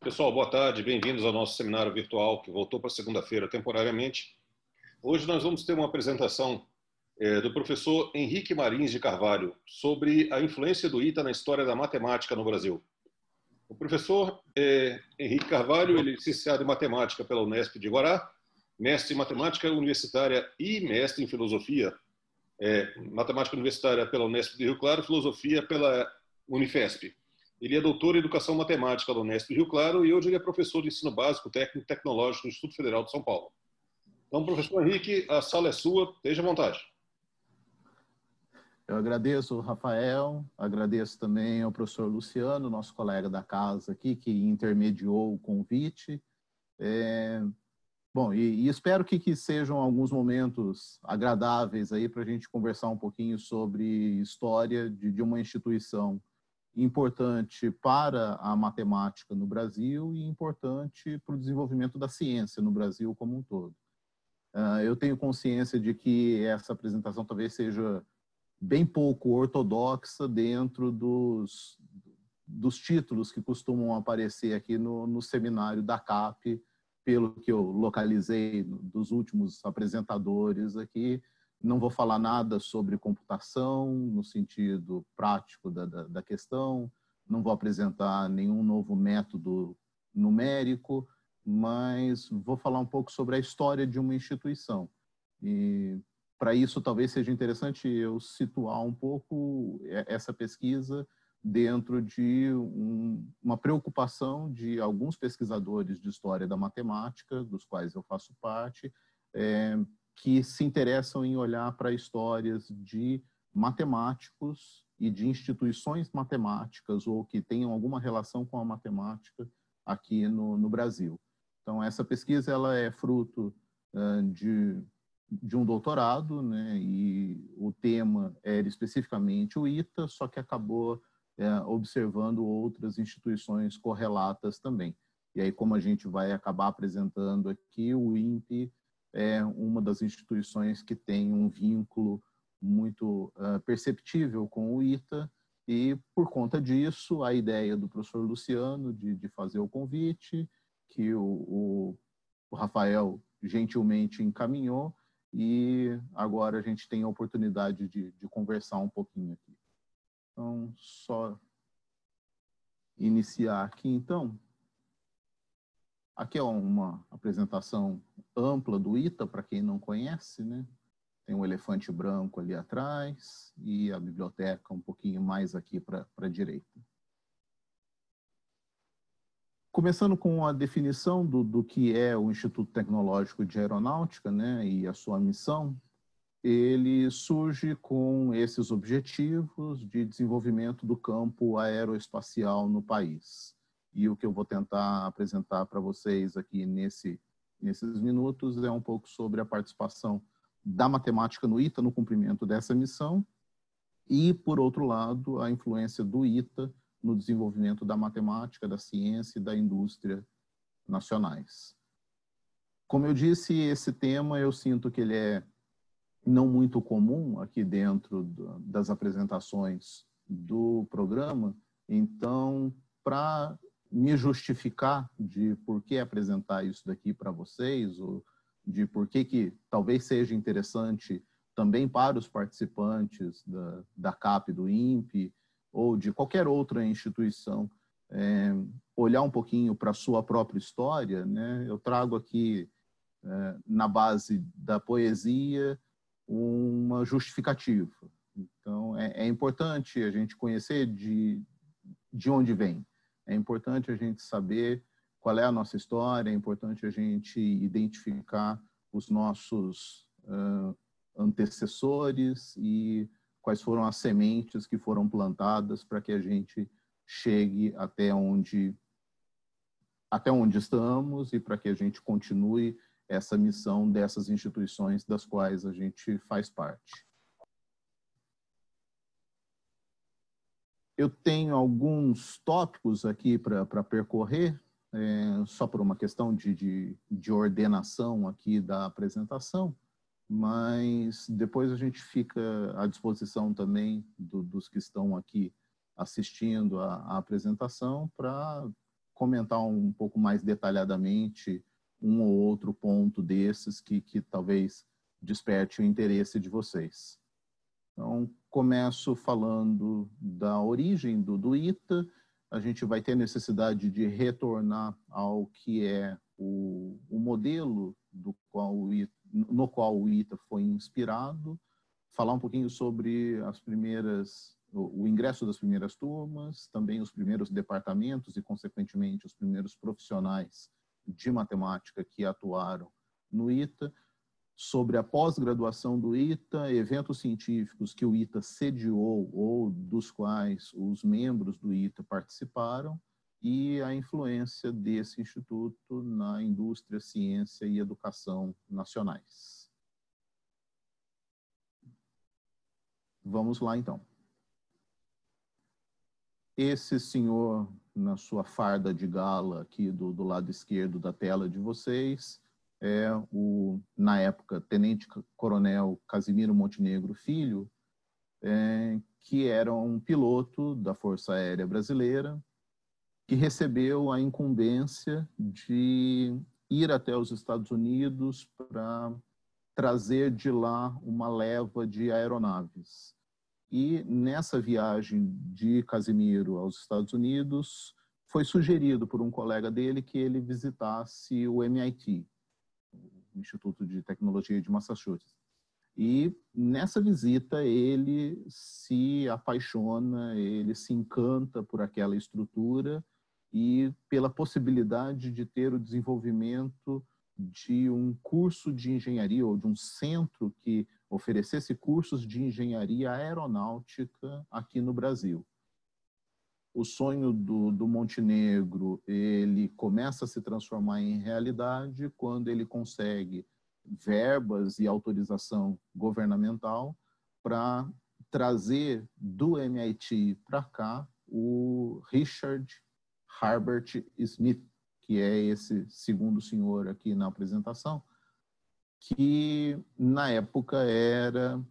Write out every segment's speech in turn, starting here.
Pessoal, boa tarde, bem-vindos ao nosso seminário virtual que voltou para segunda-feira temporariamente. Hoje nós vamos ter uma apresentação do professor Henrique Marins de Carvalho sobre a influência do ITA na história da matemática no Brasil. O professor Henrique Carvalho, ele é licenciado em matemática pela Unesp de Guará, mestre em matemática universitária e mestre em filosofia, matemática universitária pela Unesp de Rio Claro, filosofia pela Unifesp. Ele é doutor em Educação Matemática da Unesp de Rio Claro e hoje ele é professor de ensino básico, técnico e tecnológico no Instituto Federal de São Paulo. Então, professor Henrique, a sala é sua, esteja à vontade. Eu agradeço, Rafael, agradeço também ao professor Luciano, nosso colega da casa aqui, que intermediou o convite. Bom, e espero que sejam alguns momentos agradáveis aí para a gente conversar um pouquinho sobre história de uma instituição importante para a matemática no Brasil e importante para o desenvolvimento da ciência no Brasil como um todo. Eu tenho consciência de que essa apresentação talvez seja bem pouco ortodoxa dentro dos títulos que costumam aparecer aqui no seminário da CAP, pelo que eu localizei dos últimos apresentadores aqui. Não vou falar nada sobre computação no sentido prático da questão, não vou apresentar nenhum novo método numérico, mas vou falar um pouco sobre a história de uma instituição. E para isso talvez seja interessante eu situar um pouco essa pesquisa dentro de uma preocupação de alguns pesquisadores de história da matemática, dos quais eu faço parte, que se interessam em olhar para histórias de matemáticos e de instituições matemáticas ou que tenham alguma relação com a matemática aqui no Brasil. Então, essa pesquisa ela é fruto de um doutorado, né, e o tema era especificamente o ITA, só que acabou observando outras instituições correlatas também. E aí, como a gente vai acabar apresentando aqui, o INPE é uma das instituições que tem um vínculo muito perceptível com o ITA, e por conta disso, a ideia do professor Luciano de fazer o convite, que o Rafael gentilmente encaminhou, e agora a gente tem a oportunidade de conversar um pouquinho aqui. Então, só iniciar aqui, então. Aqui é uma apresentação ampla do ITA, para quem não conhece, né? Tem um elefante branco ali atrás e a biblioteca um pouquinho mais aqui para a direita. Começando com a definição do que é o Instituto Tecnológico de Aeronáutica, né, e a sua missão, ele surge com esses objetivos de desenvolvimento do campo aeroespacial no país. E o que eu vou tentar apresentar para vocês aqui nesses minutos é um pouco sobre a participação da matemática no ITA no cumprimento dessa missão e, por outro lado, a influência do ITA no desenvolvimento da matemática, da ciência e da indústria nacionais. Como eu disse, esse tema eu sinto que ele é não muito comum aqui dentro das apresentações do programa, então, para me justificar de por que apresentar isso daqui para vocês, ou de por que talvez seja interessante também para os participantes da CAP, do INPE, ou de qualquer outra instituição, olhar um pouquinho para a sua própria história, né? Eu trago aqui, na base da poesia, uma justificativa. Então, é importante a gente conhecer de onde vem. É importante a gente saber qual é a nossa história, é importante a gente identificar os nossos antecessores e quais foram as sementes que foram plantadas para que a gente chegue até onde estamos e para que a gente continue essa missão dessas instituições das quais a gente faz parte. Eu tenho alguns tópicos aqui para percorrer, só por uma questão de ordenação aqui da apresentação, mas depois a gente fica à disposição também dos que estão aqui assistindo a apresentação para comentar um pouco mais detalhadamente um ou outro ponto desses que talvez desperte o interesse de vocês. Então, começo falando da origem do ITA. A gente vai ter necessidade de retornar ao que é o modelo no qual o ITA foi inspirado, falar um pouquinho sobre o ingresso das primeiras turmas, também os primeiros departamentos e, consequentemente, os primeiros profissionais de matemática que atuaram no ITA, sobre a pós-graduação do ITA, eventos científicos que o ITA sediou ou dos quais os membros do ITA participaram, e a influência desse instituto na indústria, ciência e educação nacionais. Vamos lá, então. Esse senhor, na sua farda de gala aqui do lado esquerdo da tela de vocês, é na época, tenente-coronel Casimiro Montenegro Filho, que era um piloto da Força Aérea Brasileira, que recebeu a incumbência de ir até os Estados Unidos para trazer de lá uma leva de aeronaves. E nessa viagem de Casimiro aos Estados Unidos, foi sugerido por um colega dele que ele visitasse o MIT, o Instituto de Tecnologia de Massachusetts. E nessa visita ele se apaixona, ele se encanta por aquela estrutura e pela possibilidade de ter o desenvolvimento de um curso de engenharia ou de um centro que oferecesse cursos de engenharia aeronáutica aqui no Brasil. O sonho do Montenegro, ele começa a se transformar em realidade quando ele consegue verbas e autorização governamental para trazer do MIT para cá o Richard Herbert Smith, que é esse segundo senhor aqui na apresentação, que na época era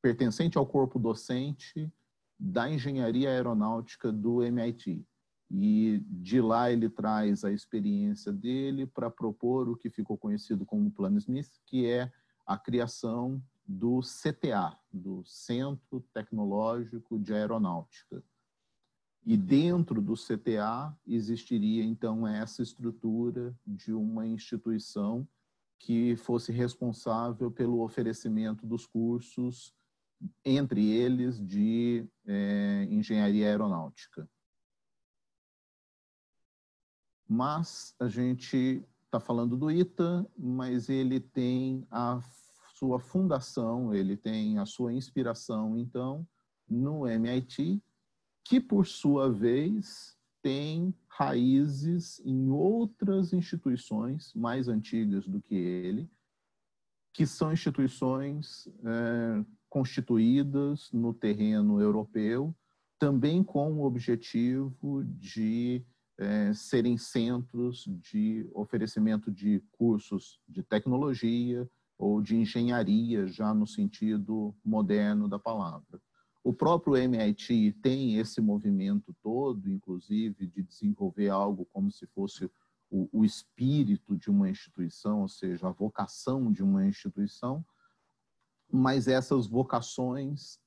pertencente ao corpo docente da engenharia aeronáutica do MIT. E de lá ele traz a experiência dele para propor o que ficou conhecido como Plano Smith, que é a criação do CTA, do Centro Tecnológico de Aeronáutica. E dentro do CTA existiria, então, essa estrutura de uma instituição que fosse responsável pelo oferecimento dos cursos, entre eles de engenharia aeronáutica. Mas a gente está falando do ITA, mas ele tem a sua fundação, ele tem a sua inspiração, então, no MIT, que, por sua vez, tem raízes em outras instituições mais antigas do que ele, que são instituições constituídas no terreno europeu, também com o objetivo de serem centros de oferecimento de cursos de tecnologia ou de engenharia, já no sentido moderno da palavra. O próprio MIT tem esse movimento todo, inclusive, de desenvolver algo como se fosse o espírito de uma instituição, ou seja, a vocação de uma instituição, mas essas vocações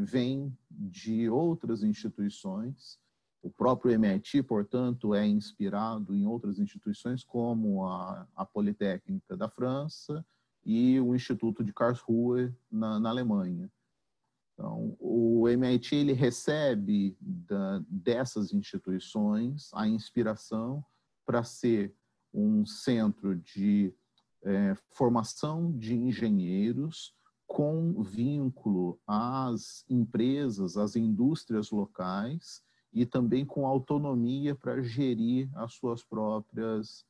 vêm de outras instituições. O próprio MIT, portanto, é inspirado em outras instituições, como a Politécnica da França e o Instituto de Karlsruhe, na Alemanha. Então, o MIT ele recebe dessas instituições a inspiração para ser um centro de formação de engenheiros com vínculo às empresas, às indústrias locais e também com autonomia para gerir as suas próprias,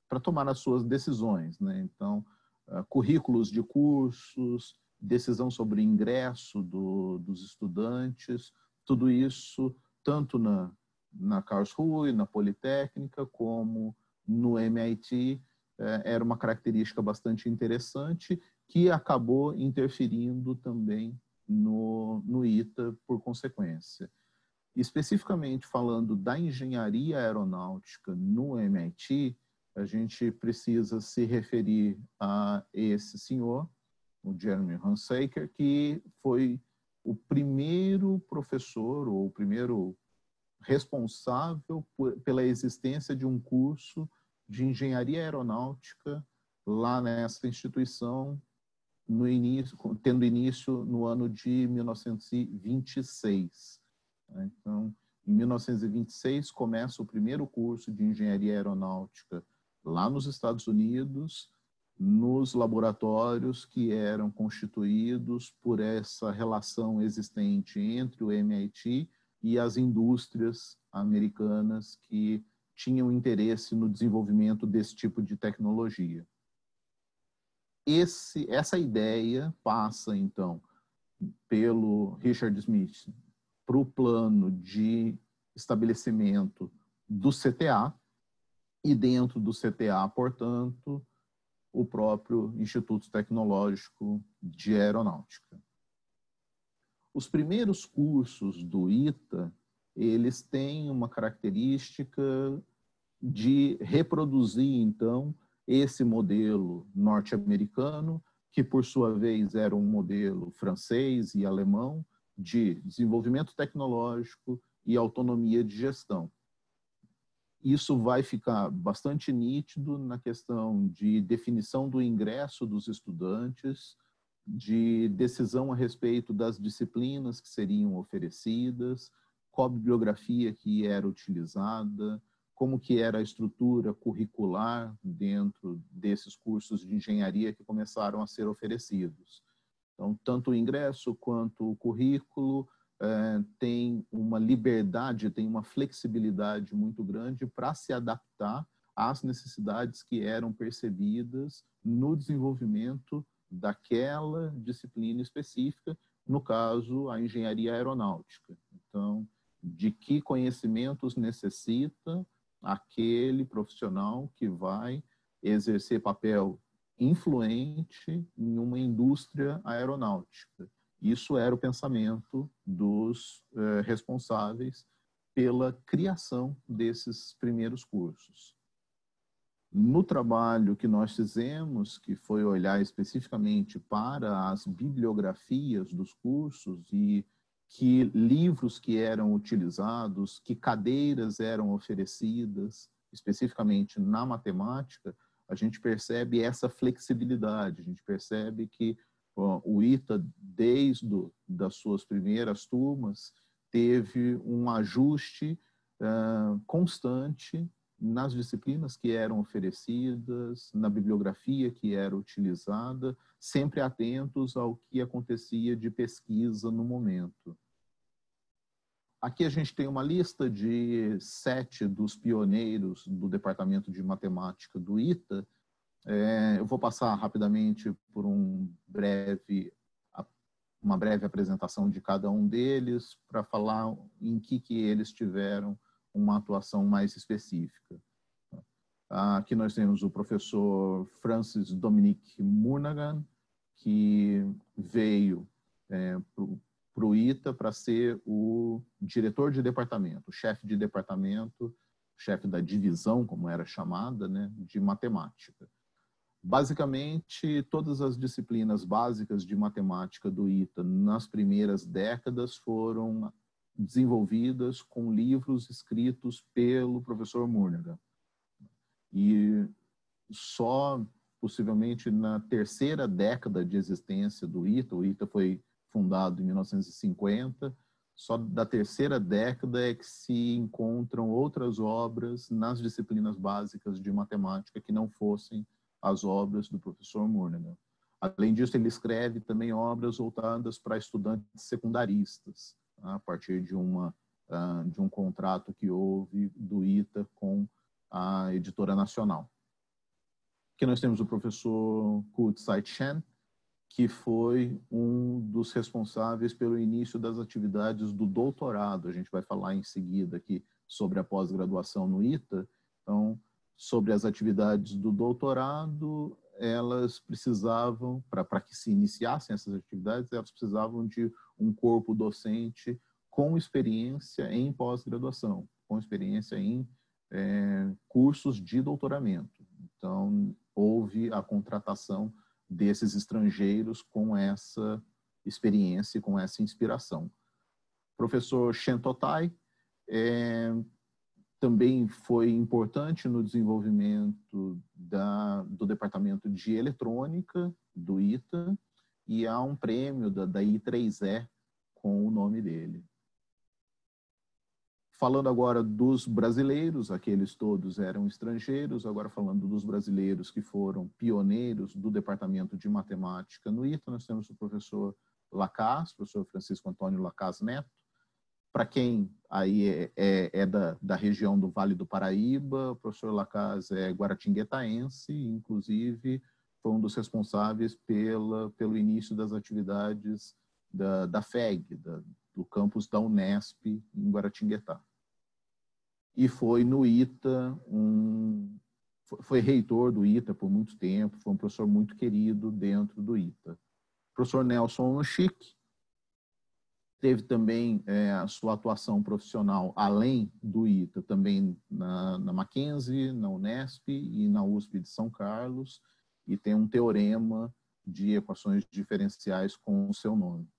para tomar as suas decisões, né? Então, currículos de cursos, decisão sobre ingresso dos estudantes, tudo isso, tanto na Karlsruhe, na Politécnica, como no MIT, era uma característica bastante interessante que acabou interferindo também no ITA por consequência. Especificamente falando da engenharia aeronáutica no MIT, a gente precisa se referir a esse senhor, o Jeremy Hunsaker, que foi o primeiro professor ou o primeiro responsável pela existência de um curso de engenharia aeronáutica lá nessa instituição, tendo início no ano de 1926. Então, em 1926, começa o primeiro curso de engenharia aeronáutica lá nos Estados Unidos, nos laboratórios que eram constituídos por essa relação existente entre o MIT e as indústrias americanas que tinham interesse no desenvolvimento desse tipo de tecnologia. Essa ideia passa, então, pelo Richard Smith para o plano de estabelecimento do CTA e dentro do CTA, portanto, o próprio Instituto Tecnológico de Aeronáutica. Os primeiros cursos do ITA, eles têm uma característica de reproduzir, então, esse modelo norte-americano, que por sua vez era um modelo francês e alemão, de desenvolvimento tecnológico e autonomia de gestão. Isso vai ficar bastante nítido na questão de definição do ingresso dos estudantes, de decisão a respeito das disciplinas que seriam oferecidas, qual bibliografia que era utilizada, como que era a estrutura curricular dentro desses cursos de engenharia que começaram a ser oferecidos. Então, tanto o ingresso quanto o currículo tem uma liberdade, tem uma flexibilidade muito grande para se adaptar às necessidades que eram percebidas no desenvolvimento daquela disciplina específica, no caso, a engenharia aeronáutica. Então, de que conhecimentos necessita aquele profissional que vai exercer papel influente em uma indústria aeronáutica. Isso era o pensamento dos responsáveis pela criação desses primeiros cursos. No trabalho que nós fizemos, que foi olhar especificamente para as bibliografias dos cursos e que livros que eram utilizados, que cadeiras eram oferecidas, especificamente na matemática, a gente percebe essa flexibilidade, a gente percebe que o ITA, desde das suas primeiras turmas, teve um ajuste constante nas disciplinas que eram oferecidas, na bibliografia que era utilizada, sempre atentos ao que acontecia de pesquisa no momento. Aqui a gente tem uma lista de 7 dos pioneiros do Departamento de Matemática do ITA. Eu vou passar rapidamente por uma breve apresentação de cada um deles para falar em que eles tiveram uma atuação mais específica. Aqui nós temos o professor Francis Dominic Murnaghan, que veio para o ITA para ser o diretor de departamento, o chefe de departamento, chefe da divisão, como era chamada, né, de matemática. Basicamente, todas as disciplinas básicas de matemática do ITA nas primeiras décadas foram desenvolvidas com livros escritos pelo professor Murnaghan. E só possivelmente na terceira década de existência do ITA, o ITA foi fundado em 1950, só da terceira década é que se encontram outras obras nas disciplinas básicas de matemática que não fossem as obras do professor Murnaghan. Além disso, ele escreve também obras voltadas para estudantes secundaristas, a partir de um contrato que houve do ITA com a editora nacional. Aqui nós temos o professor Kurt Seit-Chen, que foi um dos responsáveis pelo início das atividades do doutorado. A gente vai falar em seguida aqui sobre a pós-graduação no ITA. Então, sobre as atividades do doutorado, elas precisavam, para que se iniciassem essas atividades, elas precisavam de um corpo docente com experiência em pós-graduação, com experiência em cursos de doutoramento. Então, houve a contratação desses estrangeiros com essa experiência, com essa inspiração. O professor Shen Totai também foi importante no desenvolvimento do departamento de eletrônica do ITA, e há um prêmio da I3E com o nome dele. Falando agora dos brasileiros, aqueles todos eram estrangeiros, agora falando dos brasileiros que foram pioneiros do departamento de matemática no ITA, nós temos o professor Lacaze, professor Francisco Antônio Lacaze Neto. Para quem aí da região do Vale do Paraíba, o professor Lacaze é guaratinguetaense, inclusive foi um dos responsáveis pelo início das atividades da FEG, do campus da Unesp em Guaratinguetá. E foi no ITA, foi reitor do ITA por muito tempo, foi um professor muito querido dentro do ITA. O professor Nelson Onchik teve também a sua atuação profissional além do ITA, também na Mackenzie, na Unesp e na USP de São Carlos, e tem um teorema de equações diferenciais com o seu nome.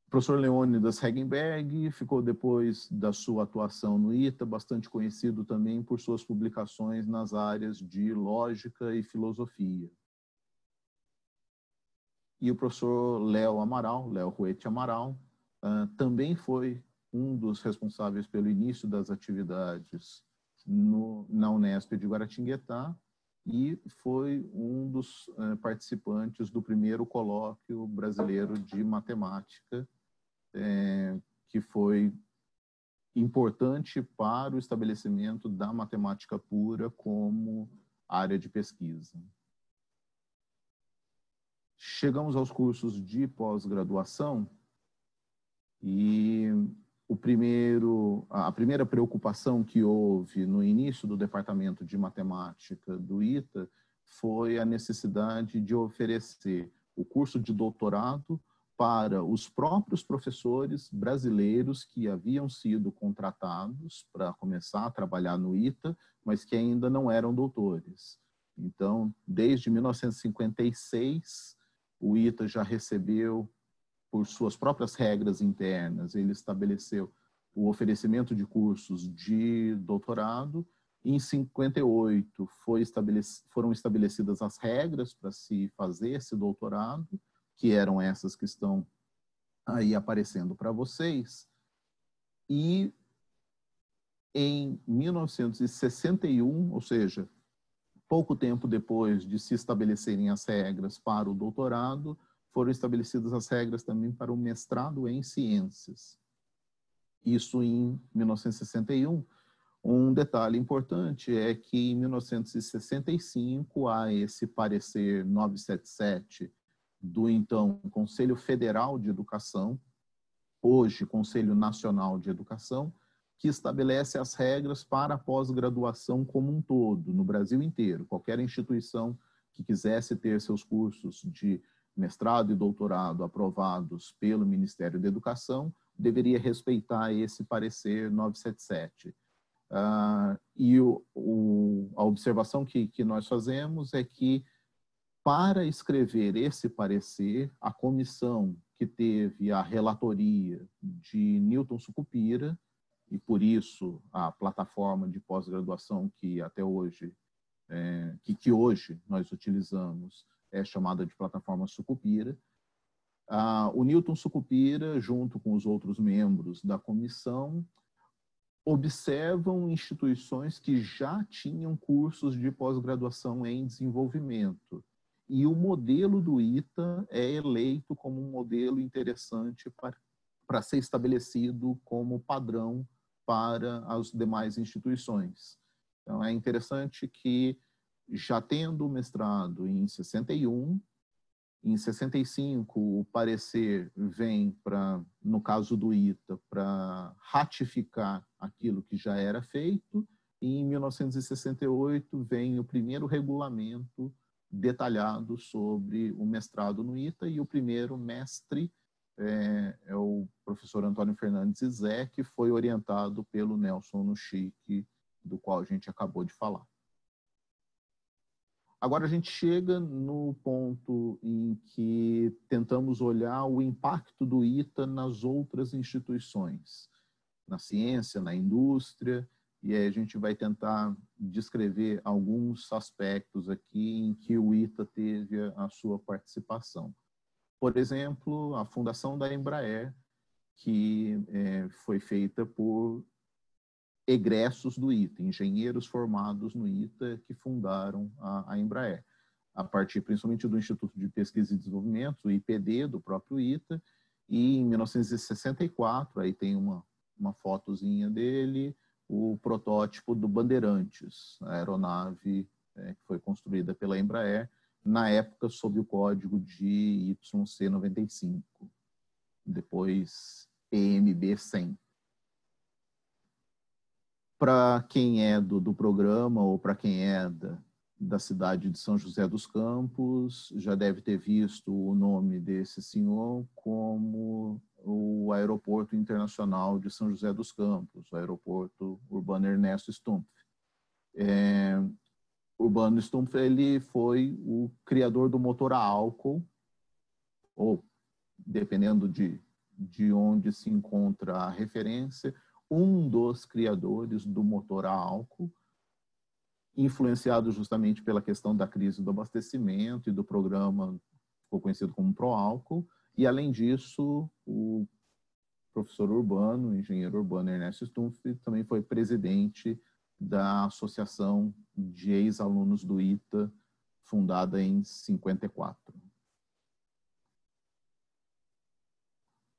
O professor Leônidas Hegenberg ficou, depois da sua atuação no ITA, bastante conhecido também por suas publicações nas áreas de lógica e filosofia. E o professor Léo Ruete Amaral, também foi um dos responsáveis pelo início das atividades na Unesp de Guaratinguetá e foi um dos participantes do primeiro colóquio brasileiro de matemática, que foi importante para o estabelecimento da matemática pura como área de pesquisa. Chegamos aos cursos de pós-graduação e a primeira preocupação que houve no início do departamento de matemática do ITA foi a necessidade de oferecer o curso de doutorado para os próprios professores brasileiros que haviam sido contratados para começar a trabalhar no ITA, mas que ainda não eram doutores. Então, desde 1956, o ITA já recebeu, por suas próprias regras internas, ele estabeleceu o oferecimento de cursos de doutorado. Em 58, foram estabelecidas as regras para se fazer esse doutorado, que eram essas que estão aí aparecendo para vocês. E em 1961, ou seja, pouco tempo depois de se estabelecerem as regras para o doutorado, foram estabelecidas as regras também para o mestrado em ciências. Isso em 1961. Um detalhe importante é que em 1965 há esse parecer 977 do então Conselho Federal de Educação, hoje Conselho Nacional de Educação, que estabelece as regras para a pós-graduação como um todo, no Brasil inteiro. Qualquer instituição que quisesse ter seus cursos de mestrado e doutorado aprovados pelo Ministério da Educação deveria respeitar esse parecer 977. E a observação que nós fazemos é que, para escrever esse parecer, a comissão que teve a relatoria de Newton Sucupira, e por isso a plataforma de pós-graduação que até hoje, que hoje nós utilizamos, é chamada de plataforma Sucupira. O Newton Sucupira, junto com os outros membros da comissão, observam instituições que já tinham cursos de pós-graduação em desenvolvimento. E o modelo do ITA é eleito como um modelo interessante para ser estabelecido como padrão para as demais instituições. Então, é interessante que, já tendo o mestrado em 61, em 65, o parecer vem no caso do ITA, para ratificar aquilo que já era feito, e em 1968 vem o primeiro regulamento detalhado sobre o mestrado no ITA, e o primeiro mestre é o professor Antônio Fernandes Zé, que foi orientado pelo Nelson Nuchique, do qual a gente acabou de falar. Agora a gente chega no ponto em que tentamos olhar o impacto do ITA nas outras instituições, na ciência, na indústria, e aí a gente vai tentar descrever alguns aspectos aqui em que o ITA teve a sua participação. Por exemplo, a fundação da Embraer, que foi feita por egressos do ITA, engenheiros formados no ITA que fundaram a Embraer, a partir principalmente do Instituto de Pesquisa e Desenvolvimento, o IPD, do próprio ITA, e em 1964, aí tem uma fotozinha dele, o protótipo do Bandeirantes, a aeronave que foi construída pela Embraer, na época sob o código de YC-95, depois PMB-100. Para quem é do programa ou para quem é da cidade de São José dos Campos, já deve ter visto o nome desse senhor como o Aeroporto Internacional de São José dos Campos, o Aeroporto Urbano Ernesto Stumpf. Urbano Stumpf, ele foi o criador do motor a álcool, ou, dependendo de onde se encontra a referência, um dos criadores do motor a álcool, influenciado justamente pela questão da crise do abastecimento e do programa que ficou conhecido como Proálcool, e além disso, o professor urbano, o engenheiro urbano Ernesto Stumpf, também foi presidente da Associação de Ex-Alunos do ITA, fundada em 54.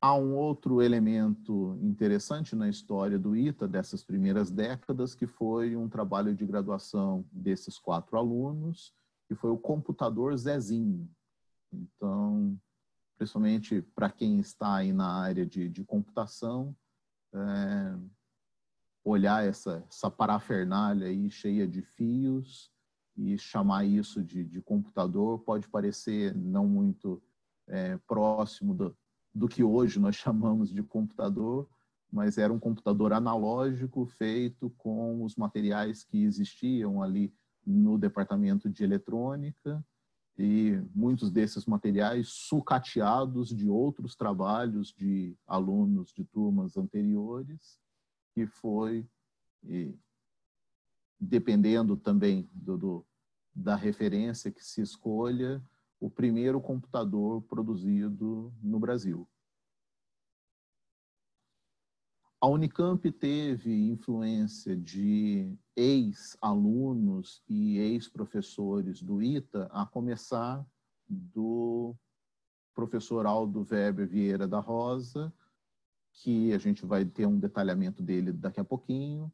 Há um outro elemento interessante na história do ITA, dessas primeiras décadas, que foi um trabalho de graduação desses 4 alunos, que foi o computador Zezinho. Então, principalmente para quem está aí na área de computação, olhar essa parafernália aí cheia de fios e chamar isso de computador pode parecer não muito próximo do que hoje nós chamamos de computador, mas era um computador analógico feito com os materiais que existiam ali no departamento de eletrônica, e muitos desses materiais sucateados de outros trabalhos de alunos de turmas anteriores, que foi, dependendo também da referência que se escolha, o primeiro computador produzido no Brasil. A Unicamp teve influência de ex-alunos e ex-professores do ITA, a começar do professor Aldo Weber Vieira da Rosa, que a gente vai ter um detalhamento dele daqui a pouquinho,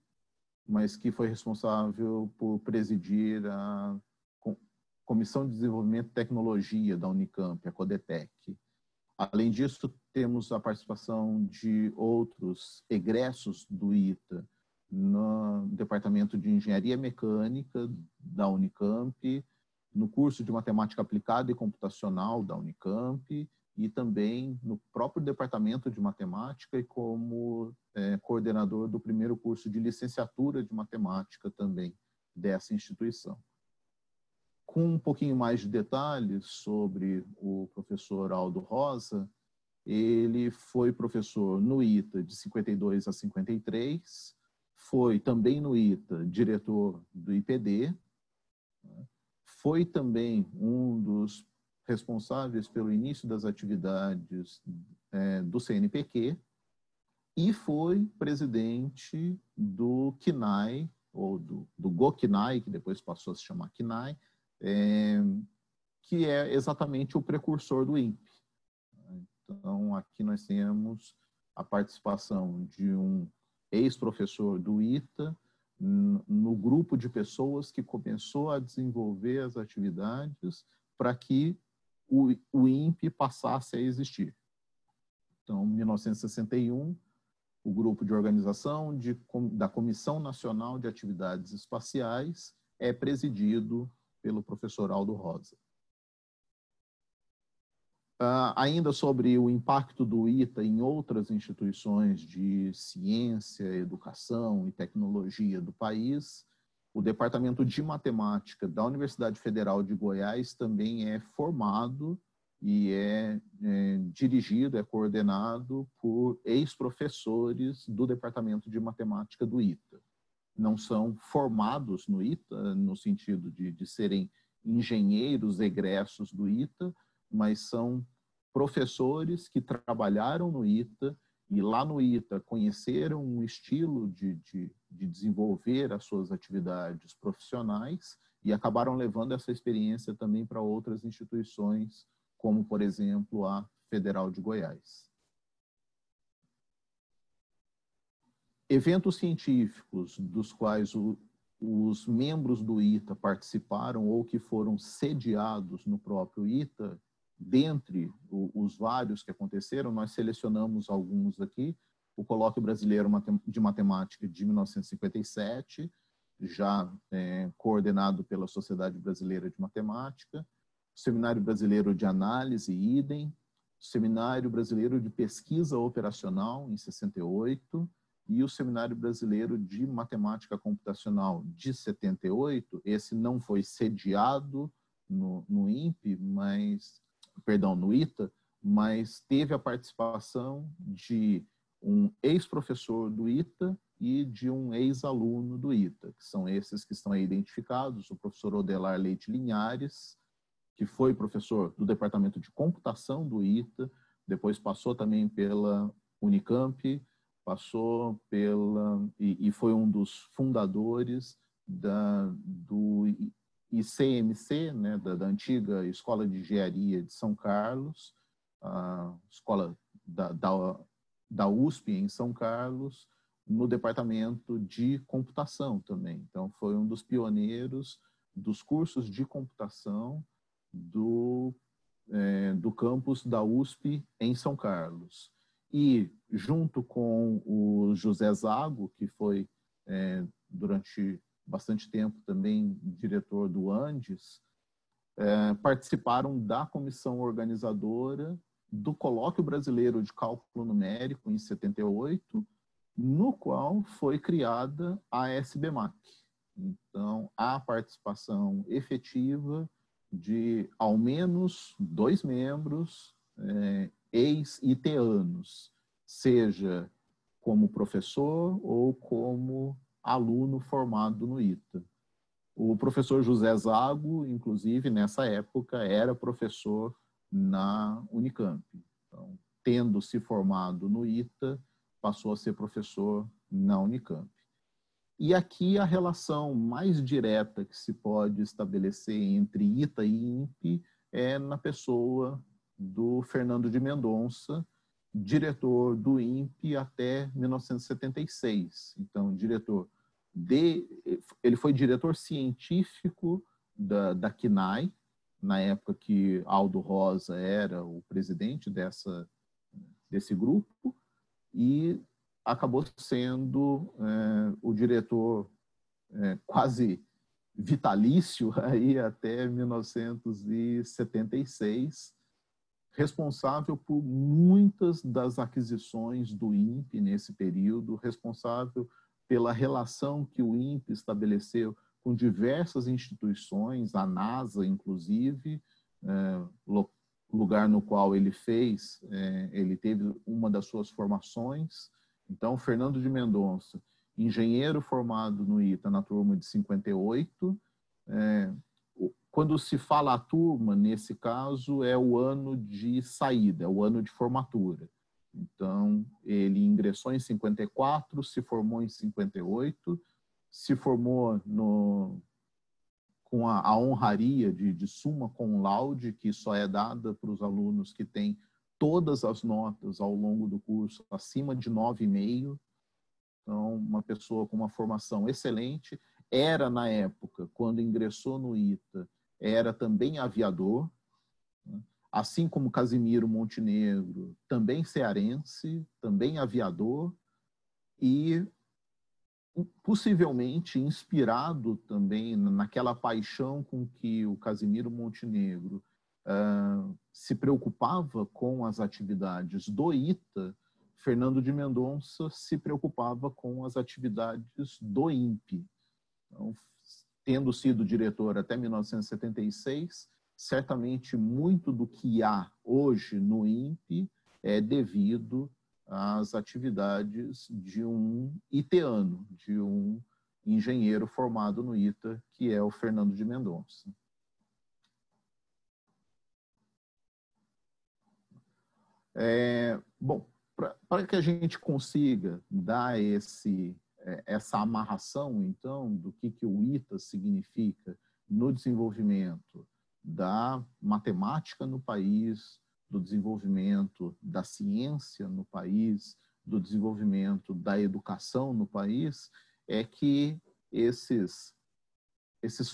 mas que foi responsável por presidir a Comissão de Desenvolvimento e Tecnologia da Unicamp, a CODETEC. Além disso, temos a participação de outros egressos do ITA no Departamento de Engenharia Mecânica da Unicamp, no curso de Matemática Aplicada e Computacional da Unicamp e também no próprio Departamento de Matemática e como coordenador do primeiro curso de licenciatura de Matemática também dessa instituição. Com um pouquinho mais de detalhes sobre o professor Aldo Rosa, ele foi professor no ITA de 52 a 53, foi também no ITA diretor do IPD, foi também um dos responsáveis pelo início das atividades do CNPq e foi presidente do CNAE, ou do GOCNAE, que depois passou a se chamar CNAE, que é exatamente o precursor do INPE. Então, aqui nós temos a participação de um ex-professor do ITA no grupo de pessoas que começou a desenvolver as atividades para que o INPE passasse a existir. Então, em 1961, o grupo de organização da Comissão Nacional de Atividades Espaciais é presidido pelo professor Aldo Rosa. Ainda sobre o impacto do ITA em outras instituições de ciência, educação e tecnologia do país, o Departamento de Matemática da Universidade Federal de Goiás também é formado e é dirigido, é coordenado por ex-professores do Departamento de Matemática do ITA. Não são formados no ITA, no sentido de serem engenheiros egressos do ITA, mas são professores que trabalharam no ITA e lá no ITA conheceram um estilo de desenvolver as suas atividades profissionais e acabaram levando essa experiência também para outras instituições, como, por exemplo, a Federal de Goiás. Eventos científicos dos quais os membros do ITA participaram ou que foram sediados no próprio ITA, dentre os vários que aconteceram, nós selecionamos alguns aqui. O Colóquio Brasileiro de Matemática de 1957, já coordenado pela Sociedade Brasileira de Matemática, o Seminário Brasileiro de Análise, idem, o Seminário Brasileiro de Pesquisa Operacional, em 68, e o Seminário Brasileiro de Matemática Computacional de 78, esse não foi sediado no INPE, no ITA, mas teve a participação de um ex-professor do ITA e de um ex-aluno do ITA, que são esses que estão aí identificados, o professor Odelar Leite Linhares, que foi professor do Departamento de Computação do ITA, depois passou também pela Unicamp, passou e foi um dos fundadores do ICMC, né, da antiga Escola de Engenharia de São Carlos, a escola da USP em São Carlos, no departamento de computação também. Então, foi um dos pioneiros dos cursos de computação do campus da USP em São Carlos. E, junto com o José Zago, que foi, durante bastante tempo, também diretor do Andes, participaram da comissão organizadora do Colóquio Brasileiro de Cálculo Numérico, em 78, no qual foi criada a SBMAC. Então, há participação efetiva de, ao menos, 2 membros ex-iteanos, seja como professor ou como aluno formado no ITA. O professor José Zago, inclusive, nessa época, era professor na Unicamp. Então, tendo se formado no ITA, passou a ser professor na Unicamp. E aqui a relação mais direta que se pode estabelecer entre ITA e INPE é na pessoa do Fernando de Mendonça, diretor do INPE até 1976. Então, ele foi diretor científico da CNAE, na época que Aldo Rosa era o presidente desse grupo, e acabou sendo o diretor quase vitalício aí até 1976, responsável por muitas das aquisições do INPE nesse período, responsável pela relação que o INPE estabeleceu com diversas instituições, a NASA, inclusive, lugar no qual ele teve uma das suas formações. Então, Fernando de Mendonça, engenheiro formado no ITA na turma de 58, quando se fala a turma, nesse caso, é o ano de saída, é o ano de formatura. Então, ele ingressou em 54, se formou em 58, se formou com a honraria de summa cum laude, que só é dada para os alunos que têm todas as notas ao longo do curso acima de 9,5. Então, uma pessoa com uma formação excelente. Era, na época, quando ingressou no ITA, era também aviador, né? Assim como Casimiro Montenegro, também cearense, também aviador, e possivelmente inspirado também naquela paixão com que o Casimiro Montenegro se preocupava com as atividades do ITA, Fernando de Mendonça se preocupava com as atividades do INPE. Então, tendo sido diretor até 1976, certamente muito do que há hoje no INPE é devido às atividades de um iteano, de um engenheiro formado no ITA, que é o Fernando de Mendonça. Bom, para que a gente consiga dar essa amarração, então, do que o ITA significa no desenvolvimento da matemática no país, do desenvolvimento da ciência no país, do desenvolvimento da educação no país, é que esses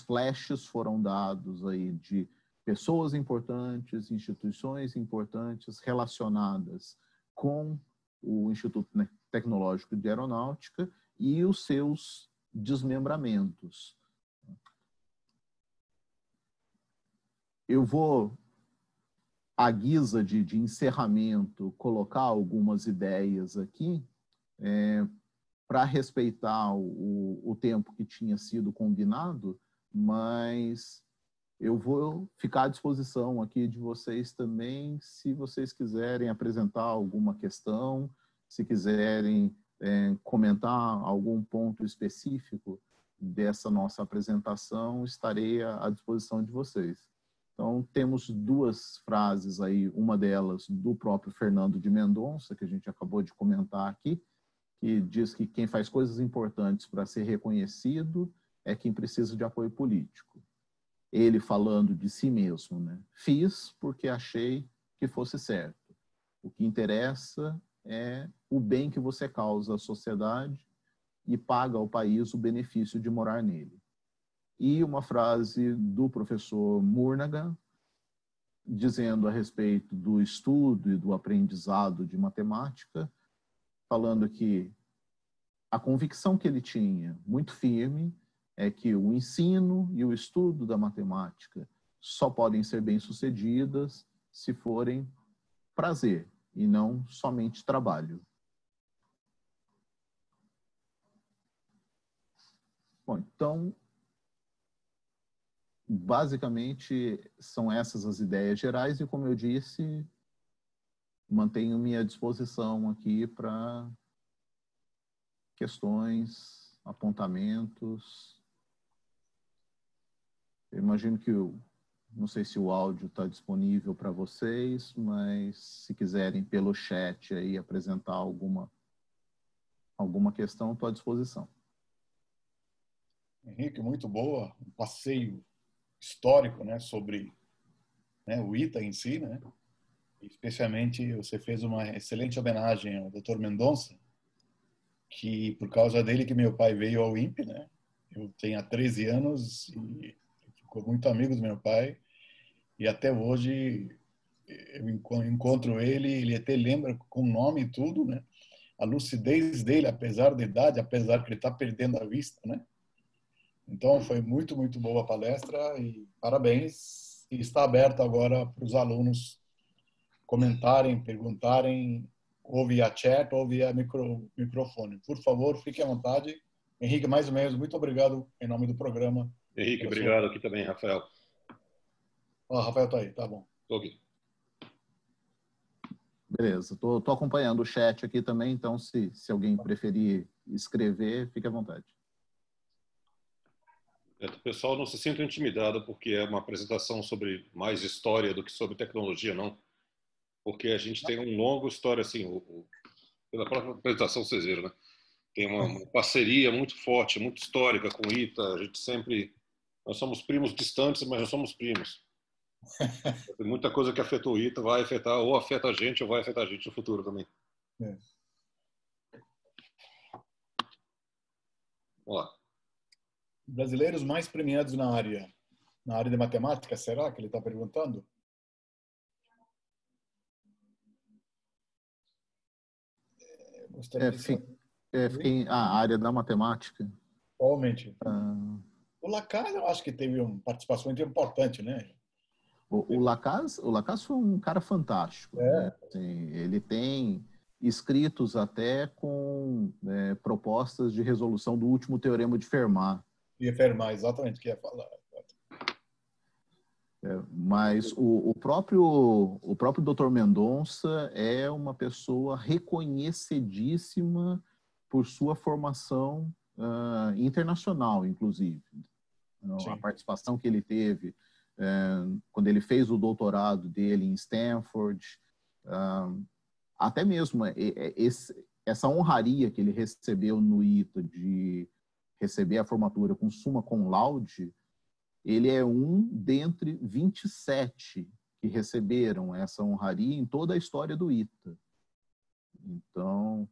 flashes foram dados aí de pessoas importantes, instituições importantes relacionadas com o Instituto Tecnológico de Aeronáutica e os seus desmembramentos. Eu vou, à guisa de encerramento, colocar algumas ideias aqui para respeitar o tempo que tinha sido combinado, mas eu vou ficar à disposição aqui de vocês também, se vocês quiserem apresentar alguma questão, se quiserem comentar algum ponto específico dessa nossa apresentação, estarei à disposição de vocês. Então, temos duas frases aí, uma delas do próprio Fernando de Mendonça, que a gente acabou de comentar aqui, que diz que quem faz coisas importantes para ser reconhecido é quem precisa de apoio político. Ele falando de si mesmo, né? Fiz porque achei que fosse certo. O que interessa é o bem que você causa à sociedade e paga ao país o benefício de morar nele. E uma frase do professor Murnaghan, dizendo a respeito do estudo e do aprendizado de matemática, falando que a convicção que ele tinha, muito firme, é que o ensino e o estudo da matemática só podem ser bem-sucedidas se forem prazer e não somente trabalho. Bom, então, basicamente, são essas as ideias gerais e, como eu disse, mantenho-me à disposição aqui para questões, apontamentos. Eu imagino que não sei se o áudio está disponível para vocês, mas se quiserem pelo chat aí apresentar alguma questão, estou à disposição. Henrique, muito boa, um passeio histórico, né, sobre, né, o ITA em si, né? Especialmente você fez uma excelente homenagem ao Dr. Mendonça, que por causa dele que meu pai veio ao INPE, né? Eu tenho há 13 anos e ficou muito amigo do meu pai e até hoje eu encontro ele até lembra com o nome e tudo, né? A lucidez dele, apesar da idade, apesar que ele está perdendo a vista, né? Então, foi muito, muito boa a palestra e parabéns. E está aberto agora para os alunos comentarem, perguntarem, ou via chat ou via microfone. Por favor, fique à vontade. Henrique, mais ou menos, muito obrigado em nome do programa. Henrique, obrigado aqui também, Rafael. Rafael está aí, tá bom. Estou aqui. Beleza, estou acompanhando o chat aqui também, então se alguém preferir escrever, fique à vontade. O pessoal não se sinta intimidado porque é uma apresentação sobre mais história do que sobre tecnologia, não. Porque a gente tem uma longa história, assim, pela própria apresentação vocês viram, né? Tem uma parceria muito forte, muito histórica com o ITA. A gente sempre... Nós somos primos distantes, mas nós somos primos. Tem muita coisa que afetou o ITA, vai afetar, ou afeta a gente, ou vai afetar a gente no futuro também. É. Vamos lá. Brasileiros mais premiados na área de matemática, será que ele está perguntando? Fiquei a área da matemática. Provavelmente. O Lacan, eu acho que teve uma participação muito importante, né? O Lacaze foi um cara fantástico, né? Assim, ele tem escritos até com propostas de resolução do último teorema de Fermat. Exatamente o que ia falar. Mas o próprio Dr. Mendonça é uma pessoa reconhecidíssima por sua formação internacional, inclusive. A participação que ele teve quando ele fez o doutorado dele em Stanford, até mesmo essa honraria que ele recebeu no ITA de receber a formatura com summa cum laude, ele é um dentre 27 que receberam essa honraria em toda a história do ITA. Então,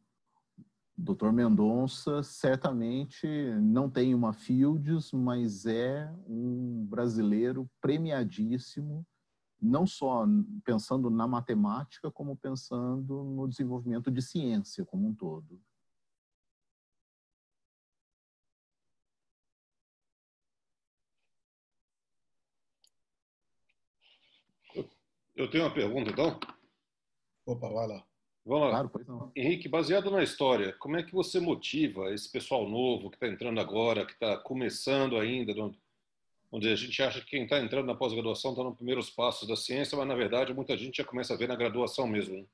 Dr. Mendonça certamente não tem uma Fields, mas é um brasileiro premiadíssimo, não só pensando na matemática, como pensando no desenvolvimento de ciência como um todo. Eu tenho uma pergunta, então. Opa, vai lá. Vamos lá. Claro, pois não. Henrique, baseado na história, como é que você motiva esse pessoal novo que está entrando agora, que está começando ainda, onde a gente acha que quem está entrando na pós-graduação está nos primeiros passos da ciência, mas na verdade muita gente já começa a ver na graduação mesmo, né?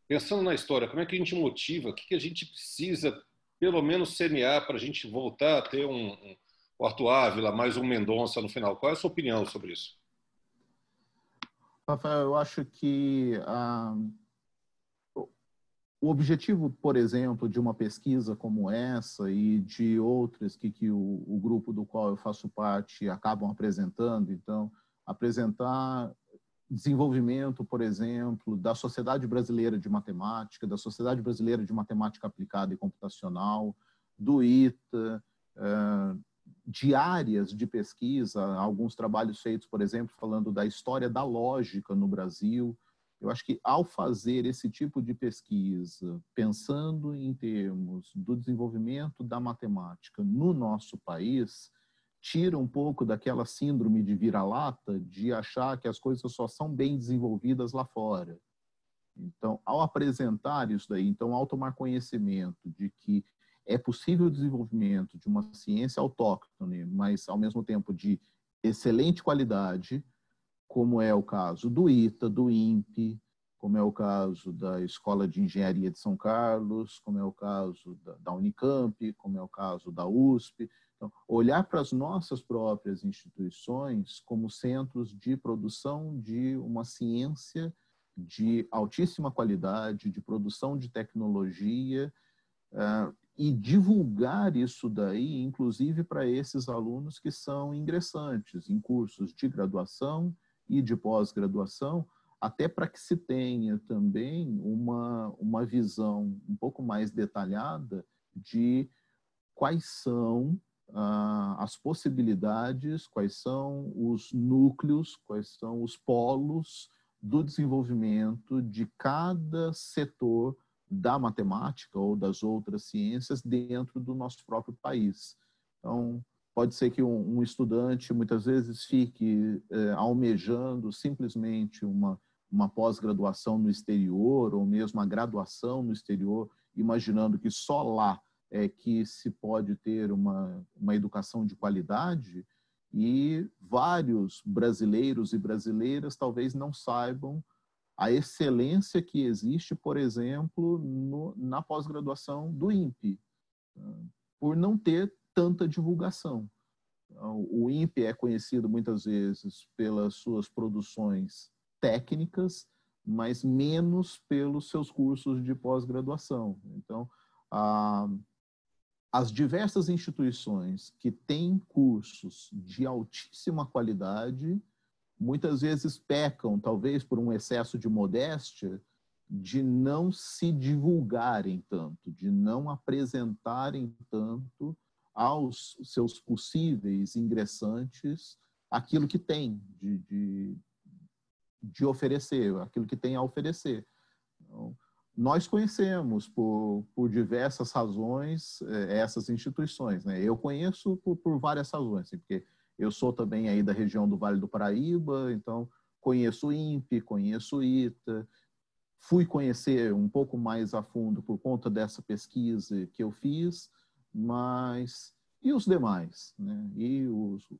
Pensando na história, como é que a gente motiva? O que a gente precisa, pelo menos, semear para a gente voltar a ter o Arthur Ávila, mais um Mendonça no final? Qual é a sua opinião sobre isso? Rafael, eu acho que o objetivo, por exemplo, de uma pesquisa como essa e de outras que o grupo do qual eu faço parte acabam apresentando, então, apresentar desenvolvimento, por exemplo, da Sociedade Brasileira de Matemática, da Sociedade Brasileira de Matemática Aplicada e Computacional, do ITA, de áreas de pesquisa, alguns trabalhos feitos, por exemplo, falando da história da lógica no Brasil. Eu acho que ao fazer esse tipo de pesquisa, pensando em termos do desenvolvimento da matemática no nosso país, tira um pouco daquela síndrome de vira-lata de achar que as coisas só são bem desenvolvidas lá fora. Então, ao apresentar isso daí, então, ao tomar conhecimento de que é possível o desenvolvimento de uma ciência autóctone, mas, ao mesmo tempo, de excelente qualidade, como é o caso do ITA, do INPE, como é o caso da Escola de Engenharia de São Carlos, como é o caso da Unicamp, como é o caso da USP. Então, olhar para as nossas próprias instituições como centros de produção de uma ciência de altíssima qualidade, de produção de tecnologia, e divulgar isso daí, inclusive para esses alunos que são ingressantes em cursos de graduação e de pós-graduação, até para que se tenha também uma visão um pouco mais detalhada de quais são as possibilidades, quais são os núcleos, quais são os polos do desenvolvimento de cada setor da matemática ou das outras ciências dentro do nosso próprio país. Então, pode ser que um estudante muitas vezes fique almejando simplesmente uma pós-graduação no exterior ou mesmo a graduação no exterior, imaginando que só lá é que se pode ter uma educação de qualidade, e vários brasileiros e brasileiras talvez não saibam a excelência que existe, por exemplo, na pós-graduação do INPE, por não ter tanta divulgação. O INPE é conhecido muitas vezes pelas suas produções técnicas, mas menos pelos seus cursos de pós-graduação. Então, as diversas instituições que têm cursos de altíssima qualidade muitas vezes pecam, talvez por um excesso de modéstia, de não se divulgarem tanto, de não apresentarem tanto aos seus possíveis ingressantes aquilo que tem de oferecer, aquilo que tem a oferecer. Então, nós conhecemos por diversas razões essas instituições, né? Eu conheço por várias razões, porque Eu sou também aí da região do Vale do Paraíba, então conheço o INPE, conheço o ITA, fui conhecer um pouco mais a fundo por conta dessa pesquisa que eu fiz, mas e os demais, né? E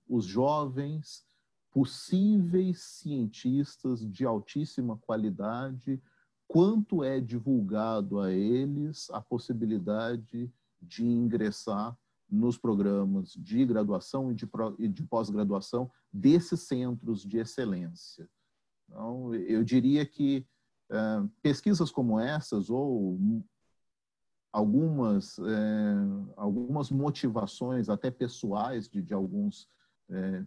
os jovens possíveis cientistas de altíssima qualidade, quanto é divulgado a eles a possibilidade de ingressar nos programas de graduação e de pós-graduação desses centros de excelência. Então, eu diria que pesquisas como essas ou algumas motivações até pessoais de alguns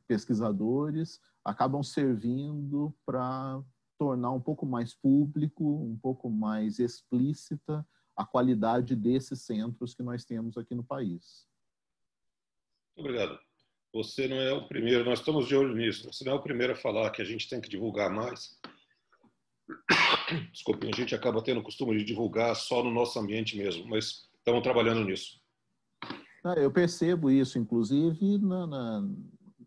pesquisadores acabam servindo para tornar um pouco mais público, um pouco mais explícita a qualidade desses centros que nós temos aqui no país. Obrigado. Você não é o primeiro, nós estamos de olho nisso, você não é o primeiro a falar que a gente tem que divulgar mais. Desculpe, a gente acaba tendo o costume de divulgar só no nosso ambiente mesmo, mas estamos trabalhando nisso. Eu percebo isso, inclusive,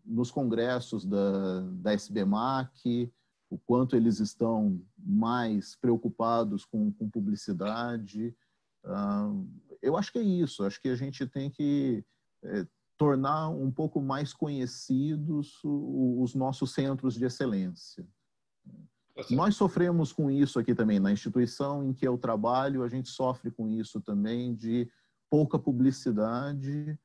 nos congressos da SBMAC, o quanto eles estão mais preocupados com publicidade. Eu acho que é isso, acho que a gente tem que tornar um pouco mais conhecidos os nossos centros de excelência. Nós sofremos com isso aqui também, na instituição em que eu trabalho, a gente sofre com isso também, de pouca publicidade,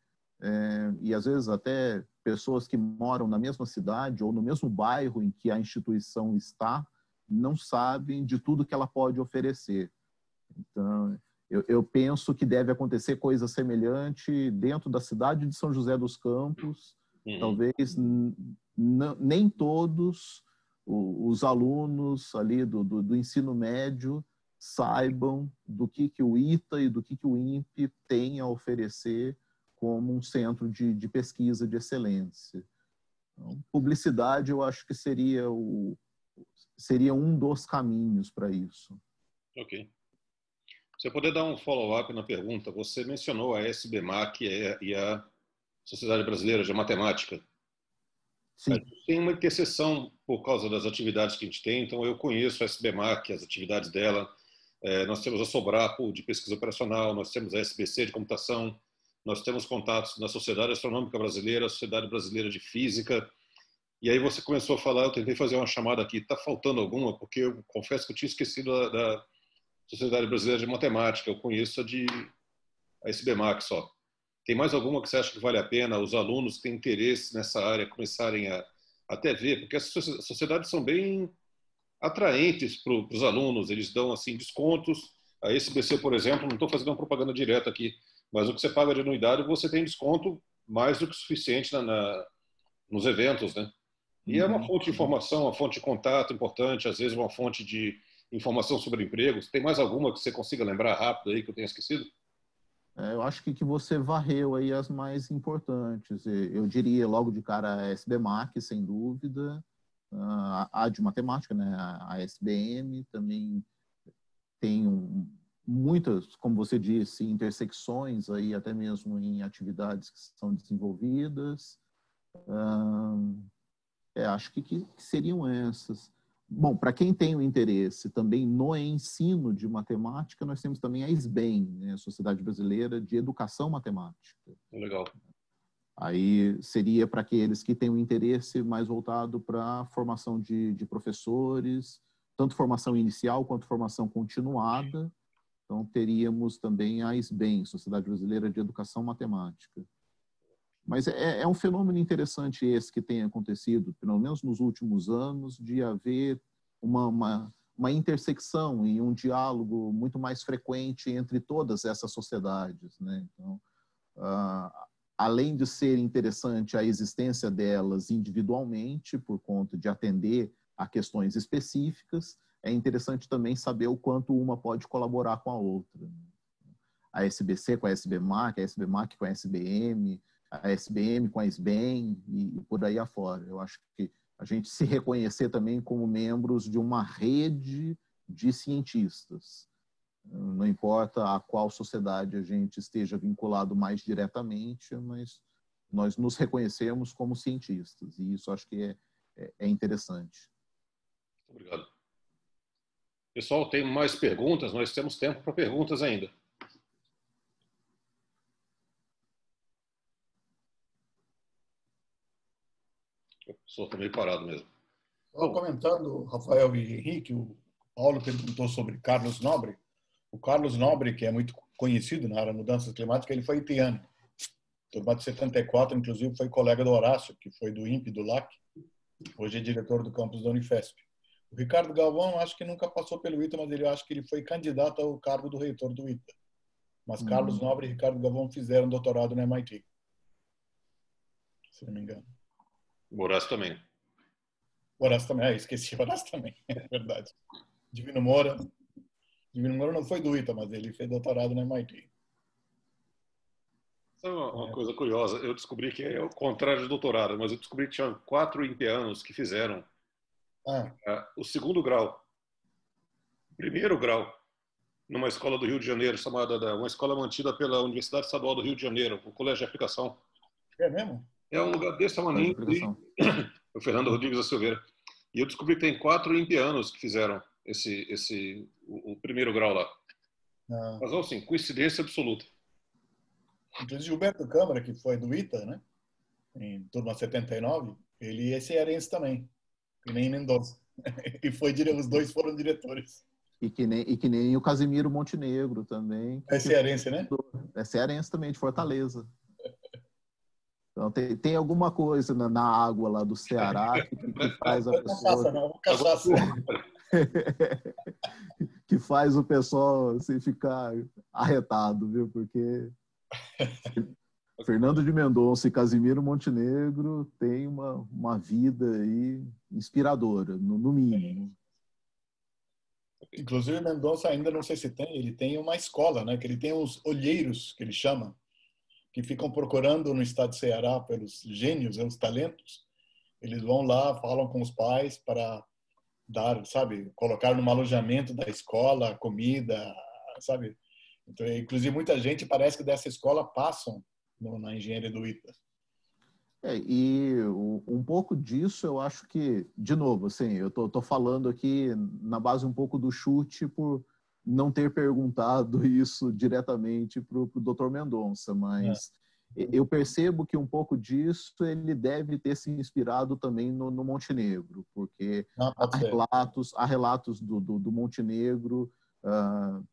e às vezes até pessoas que moram na mesma cidade ou no mesmo bairro em que a instituição está, não sabem de tudo que ela pode oferecer. Então, eu penso que deve acontecer coisa semelhante dentro da cidade de São José dos Campos. Talvez nem todos os alunos ali do ensino médio saibam do que o ITA e do que o INPE tem a oferecer como um centro de pesquisa de excelência. Então, publicidade, eu acho que seria um dos caminhos para isso. Ok. Se eu puder dar um follow-up na pergunta, você mencionou a SBMAC e a Sociedade Brasileira de Matemática. Sim. A gente tem uma interseção por causa das atividades que a gente tem, então eu conheço a SBMAC, as atividades dela. Nós temos a Sobrapo de pesquisa operacional, nós temos a SBC de computação, nós temos contatos na Sociedade Astronômica Brasileira, Sociedade Brasileira de Física. E aí você começou a falar, eu tentei fazer uma chamada aqui, está faltando alguma? Porque eu confesso que eu tinha esquecido da Sociedade Brasileira de Matemática, eu conheço a SBMAC só. Tem mais alguma que você acha que vale a pena os alunos que têm interesse nessa área começarem a até ver? Porque as sociedades são bem atraentes para os alunos, eles dão assim descontos. A SBC, por exemplo, não estou fazendo uma propaganda direta aqui, mas o que você paga de anuidade você tem desconto mais do que suficiente nos eventos, né? E é uma fonte de informação, uma fonte de contato importante, às vezes uma fonte de informação sobre empregos. Tem mais alguma que você consiga lembrar rápido aí que eu tenha esquecido? Eu acho que você varreu aí as mais importantes. Eu diria logo de cara a SBMAC, sem dúvida, a de matemática, né? A SBM também tem muitas, como você disse, intersecções aí até mesmo em atividades que são desenvolvidas. Acho que seriam essas. Bom, para quem tem o interesse também no ensino de matemática, nós temos também a SBEM, né, a Sociedade Brasileira de Educação Matemática. Legal. Aí seria para aqueles que têm um interesse mais voltado para a formação de professores, tanto formação inicial quanto formação continuada. Então, teríamos também a SBEM, Sociedade Brasileira de Educação Matemática. Mas é um fenômeno interessante esse que tem acontecido, pelo menos nos últimos anos, de haver uma intersecção e um diálogo muito mais frequente entre todas essas sociedades, né? Então, além de ser interessante a existência delas individualmente, por conta de atender a questões específicas, é interessante também saber o quanto uma pode colaborar com a outra. A SBC com a SBMAC, a SBMAC com a SBM, a SBM com a SBEM e por aí afora. Eu acho que a gente se reconhecer também como membros de uma rede de cientistas. Não importa a qual sociedade a gente esteja vinculado mais diretamente, mas nós nos reconhecemos como cientistas, e isso acho que é interessante. Obrigado. Pessoal, tem mais perguntas? Nós temos tempo para perguntas ainda. O professor está meio parado mesmo. Só comentando, Rafael e Henrique, o Paulo perguntou sobre Carlos Nobre. O Carlos Nobre, que é muito conhecido na área de mudanças climáticas, ele foi haitiano. Turma de 74, inclusive, foi colega do Horácio, que foi do INPE, do LAC. Hoje é diretor do campus da Unifesp. O Ricardo Galvão, acho que nunca passou pelo ITA, mas acho que ele foi candidato ao cargo do reitor do ITA. Mas Carlos Nobre e Ricardo Galvão fizeram doutorado no MIT. Se não me engano. O Horácio também. O Horácio também. Esqueci o Horácio também. É verdade. Divino Moura. Divino Moura não foi do ITA, mas ele fez doutorado no MIT. Sabe uma coisa curiosa? Eu descobri que é o contrário de doutorado, mas eu descobri que tinha 4 impeanos que fizeram o segundo grau, primeiro grau, numa escola do Rio de Janeiro, uma escola mantida pela Universidade Estadual do Rio de Janeiro, o Colégio de Aplicação. É mesmo? É um lugar desse tamanho, o Fernando Rodrigues da Silveira. E eu descobri que tem 4 impeanos que fizeram o primeiro grau lá. Mas, assim, coincidência absoluta. Inclusive, Gilberto Câmara, que foi do ITA, né? Em turma 79, ele é cearense também, que nem Mendonça. E os dois foram diretores. E que nem o Casimiro Montenegro também. É cearense, né? É cearense também, de Fortaleza. Então tem alguma coisa na água lá do Ceará que faz a pessoa... que faz o pessoal assim, ficar arretado, viu? Porque Fernando de Mendonça e Casimiro Montenegro têm uma vida aí inspiradora, no mínimo. Inclusive, Mendonça ainda não sei se tem, ele tem uma escola, né? Que ele tem os olheiros, que ele chama, que ficam procurando no estado de Ceará pelos gênios, os talentos. Eles vão lá, falam com os pais para dar, sabe, colocar no alojamento da escola, comida, sabe? Então, inclusive, muita gente parece que dessa escola passam na engenharia do ITA. E um pouco disso eu acho que, de novo, assim, eu tô falando aqui na base um pouco do chute por não ter perguntado isso diretamente para o Dr. Mendonça, mas eu percebo que um pouco disso ele deve ter se inspirado também no Montenegro, porque há relatos do Montenegro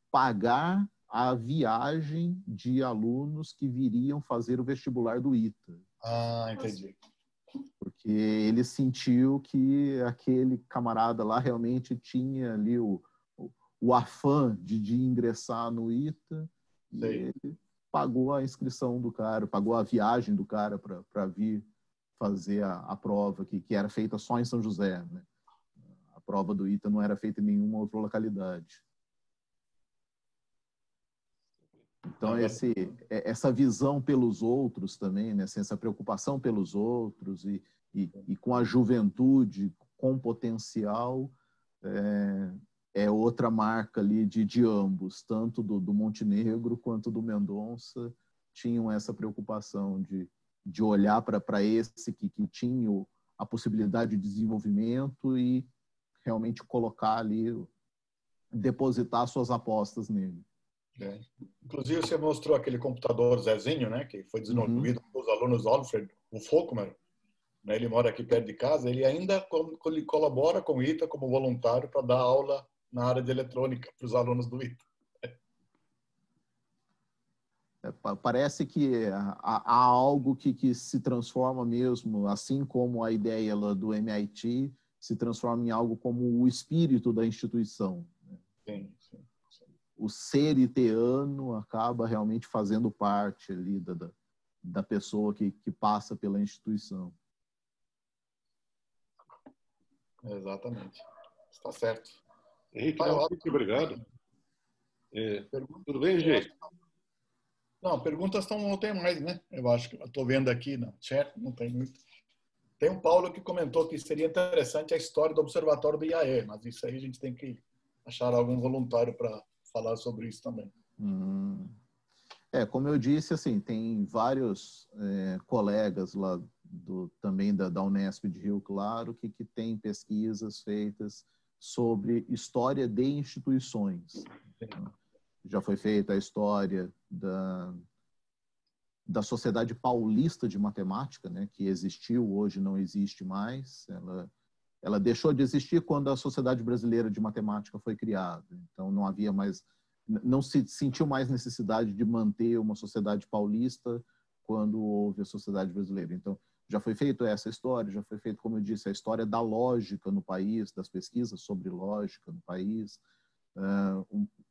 pagar a viagem de alunos que viriam fazer o vestibular do ITA. Entendi. Porque ele sentiu que aquele camarada lá realmente tinha ali o afã de ingressar no ITA, e ele pagou a inscrição do cara, pagou a viagem do cara para vir fazer a prova, que era feita só em São José, né? A prova do ITA não era feita em nenhuma outra localidade. Então, essa visão pelos outros também, né? Essa preocupação pelos outros e com a juventude, com potencial, é outra marca ali de ambos, tanto do Montenegro quanto do Mendonça, tinham essa preocupação de olhar para esse que tinha a possibilidade de desenvolvimento e realmente colocar ali, depositar suas apostas nele. Inclusive, você mostrou aquele computador Zezinho, né, que foi desenvolvido pelos alunos Alfred, o Folkmer, né, ele mora aqui perto de casa, ele ainda colabora com o ITA como voluntário para dar aula na área de eletrônica para os alunos do ITA. Parece que há algo que se transforma mesmo, assim como a ideia lá do MIT se transforma em algo como o espírito da instituição. Sim. O ser iteano acaba realmente fazendo parte ali da pessoa que passa pela instituição. Exatamente. Está certo. Henrique, muito obrigado. Tudo bem, gente? Não, perguntas não tem mais, né? Eu acho que eu estou vendo aqui no chat, não tem muito. Tem um Paulo que comentou que seria interessante a história do observatório do IAE, mas isso aí a gente tem que achar algum voluntário para falar sobre isso também. Como eu disse, assim, tem vários colegas lá também da Unesp de Rio Claro que têm pesquisas feitas sobre história de instituições. Já foi feita a história da Sociedade Paulista de Matemática, né, que existiu, hoje não existe mais. Ela deixou de existir quando a Sociedade Brasileira de Matemática foi criada. Então não havia mais, não se sentiu mais necessidade de manter uma sociedade paulista quando houve a Sociedade Brasileira. Então já foi feita essa história, já foi feita, como eu disse, a história da lógica no país, das pesquisas sobre lógica no país.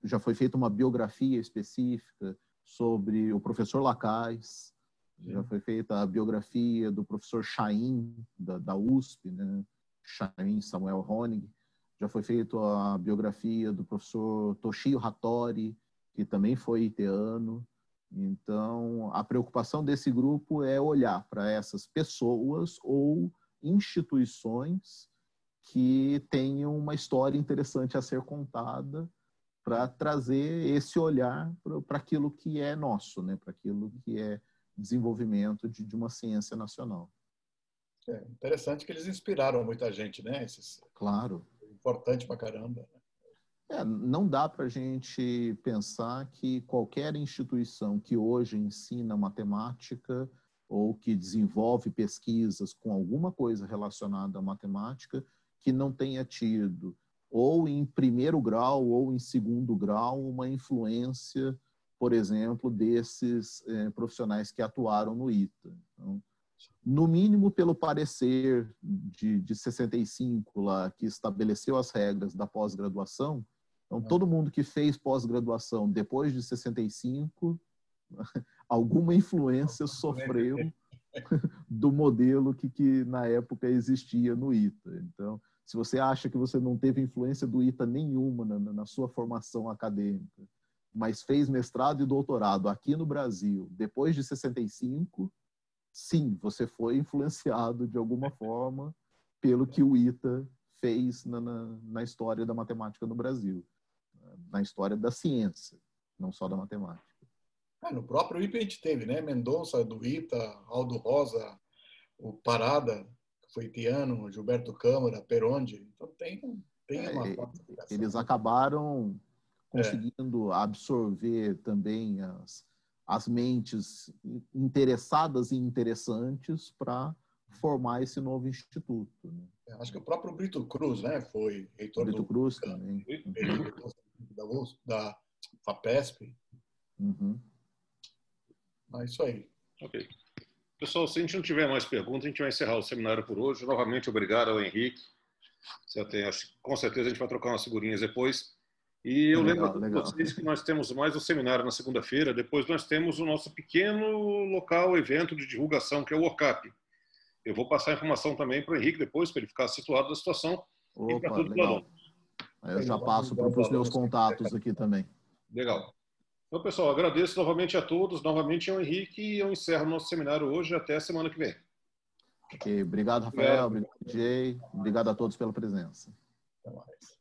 Já foi feita uma biografia específica sobre o professor Lacaz, já foi feita a biografia do professor Chaim, da USP, né? Chaim Samuel Honig, já foi feita a biografia do professor Toshio Hattori, que também foi iteano. Então, a preocupação desse grupo é olhar para essas pessoas ou instituições que tenham uma história interessante a ser contada, para trazer esse olhar para aquilo que é nosso, né? Para aquilo que é desenvolvimento de uma ciência nacional. Interessante que eles inspiraram muita gente, né? Claro. Importante pra caramba. Não dá para a gente pensar que qualquer instituição que hoje ensina matemática ou que desenvolve pesquisas com alguma coisa relacionada à matemática que não tenha tido ou em primeiro grau ou em segundo grau uma influência, por exemplo, desses profissionais que atuaram no ITA. Então, no mínimo pelo parecer de 65 lá, que estabeleceu as regras da pós-graduação. Então, todo mundo que fez pós-graduação depois de 65, alguma influência sofreu do modelo que na época existia no ITA. Então, se você acha que você não teve influência do ITA nenhuma na sua formação acadêmica, mas fez mestrado e doutorado aqui no Brasil depois de 65, sim, você foi influenciado de alguma forma pelo que o ITA fez na história da matemática no Brasil, na história da ciência, não só da matemática. No próprio ITA a gente teve, né? Mendonça do ITA, Aldo Rosa, o Parada, que foi itiano, Gilberto Câmara, Perondi. Então tem uma participação. Eles acabaram conseguindo absorver também as mentes interessadas e interessantes para formar esse novo instituto. Né? Acho que o próprio Brito Cruz, né, foi reitor Brito Cruz também. Da FAPESP. Uhum. É isso aí. Ok. Pessoal, se a gente não tiver mais perguntas, a gente vai encerrar o seminário por hoje. Novamente, obrigado ao Henrique. Com certeza a gente vai trocar umas figurinhas depois. E eu lembro a vocês que nós temos mais um seminário na segunda-feira. Depois nós temos o nosso pequeno local, evento de divulgação, que é o WOCAP. Eu vou passar a informação também para o Henrique depois, para ele ficar situado da situação. Opa, legal. Eu já passo para os meus contatos aqui também. Legal. Então, pessoal, agradeço novamente a todos, novamente ao Henrique, e eu encerro o nosso seminário hoje. Até a semana que vem. Okay. Obrigado, Rafael. Obrigado, Jay. Obrigado a todos pela presença. Até mais.